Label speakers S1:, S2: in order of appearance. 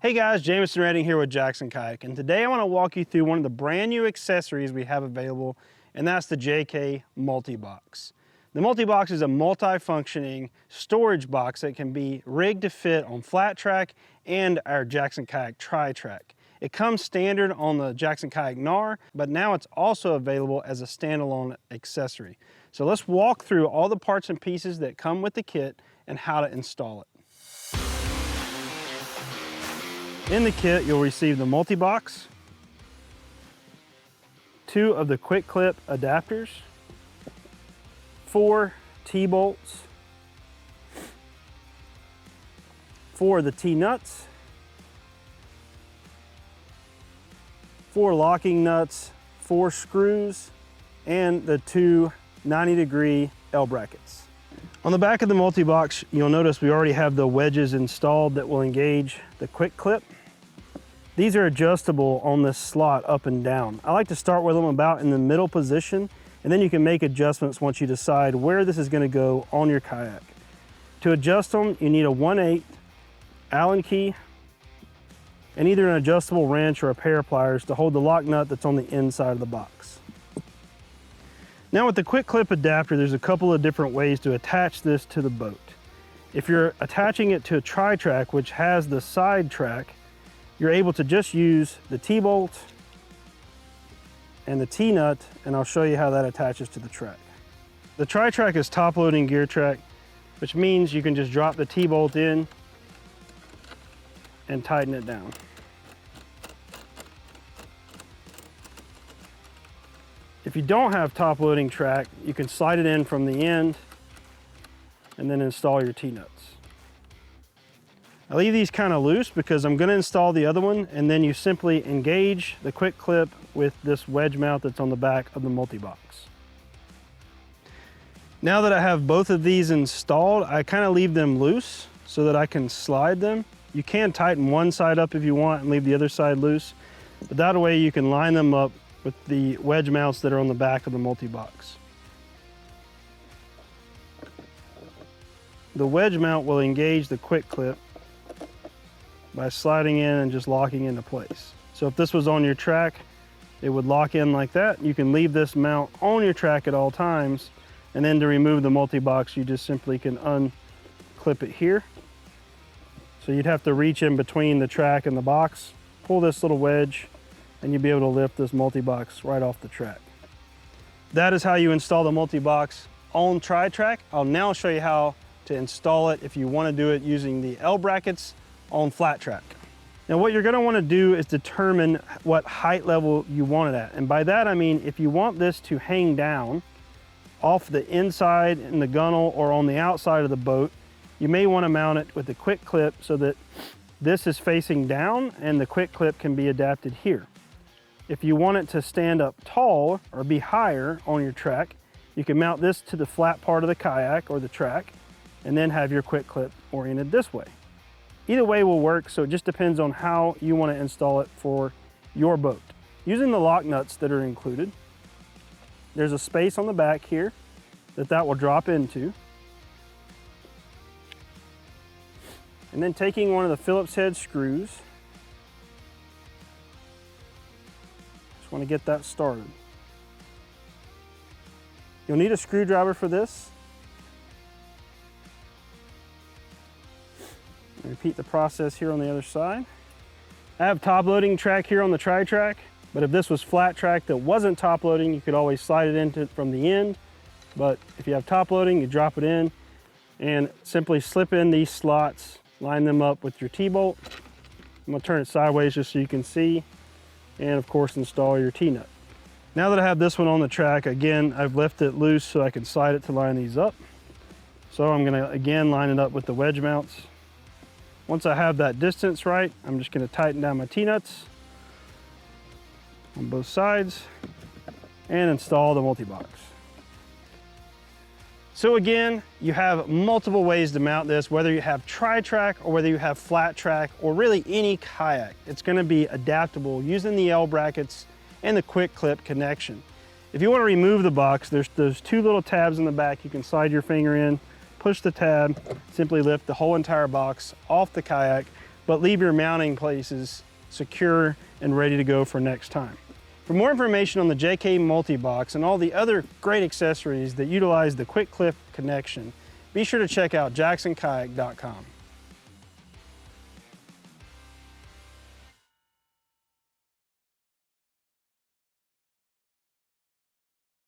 S1: Hey guys, Jameson Redding here with Jackson Kayak, and today I want to walk you through one of the brand new accessories we have available, and that's the JK Multibox. The Multibox is a multi-functioning storage box that can be rigged to fit on flat track and our Jackson Kayak Tri-Track. It comes standard on the Jackson Kayak NAR, but now it's also available as a standalone accessory. So let's walk through all the parts and pieces that come with the kit and how to install it. In the kit, you'll receive the multi-box, 2 of the quick clip adapters, 4 T-bolts, 4 of the T-nuts, 4 locking nuts, 4 screws, and the 2 90-degree L brackets. On the back of the multi-box, you'll notice we already have the wedges installed that will engage the quick clip. These are adjustable on this slot up and down. I like to start with them about in the middle position, and then you can make adjustments once you decide where this is going to go on your kayak. To adjust them, you need a 1/8 Allen key and either an adjustable wrench or a pair of pliers to hold the lock nut that's on the inside of the box. Now with the quick clip adapter, there's a couple of different ways to attach this to the boat. If you're attaching it to a Tri-Track, which has the side track, you're able to just use the T-bolt and the T-nut, and I'll show you how that attaches to the track. The Tri-Track is top-loading gear track, which means you can just drop the T-bolt in and tighten it down. If you don't have top-loading track, you can slide it in from the end and then install your T-nuts. I leave these kind of loose because I'm going to install the other one, and then you simply engage the quick clip with this wedge mount that's on the back of the multi-box. Now that I have both of these installed, I kind of leave them loose so that I can slide them. You can tighten one side up if you want and leave the other side loose, but that way you can line them up with the wedge mounts that are on the back of the multi-box. The wedge mount will engage the quick clip by sliding in and just locking into place. So if this was on your track, it would lock in like that. You can leave this mount on your track at all times, and then to remove the multi-box, you just simply can unclip it here. So you'd have to reach in between the track and the box, pull this little wedge, and you'll be able to lift this multi-box right off the track. That is how you install the multi-box on Tri-Track. I'll now show you how to install it if you want to do it using the L brackets on flat track. Now what you're going to want to do is determine what height level you want it at. And by that I mean if you want this to hang down off the inside in the gunnel or on the outside of the boat, you may want to mount it with the quick clip so that this is facing down and the quick clip can be adapted here. If you want it to stand up tall or be higher on your track, you can mount this to the flat part of the kayak or the track and then have your quick clip oriented this way. Either way will work, so it just depends on how you want to install it for your boat. Using the lock nuts that are included, there's a space on the back here that will drop into. And then taking one of the Phillips head screws, just want to get that started. You'll need a screwdriver for this. Repeat the process here on the other side. I have top loading track here on the Tri-Track, but if this was flat track that wasn't top loading, you could always slide it into from the end. But if you have top loading, you drop it in and simply slip in these slots, line them up with your T-bolt. I'm gonna turn it sideways just so you can see, and of course install your T-nut. Now that I have this one on the track, again, I've left it loose so I can slide it to line these up. So I'm gonna again line it up with the wedge mounts. Once I have that distance right, I'm just going to tighten down my T-nuts on both sides and install the multi-box. So again, you have multiple ways to mount this, whether you have Tri-Track or whether you have flat track or really any kayak. It's going to be adaptable using the L brackets and the quick clip connection. If you want to remove the box, there's those 2 little tabs in the back. You can slide your finger in, push the tab, simply lift the whole entire box off the kayak, but leave your mounting places secure and ready to go for next time. For more information on the JK Multibox and all the other great accessories that utilize the quick clip connection, be sure to check out jacksonkayak.com.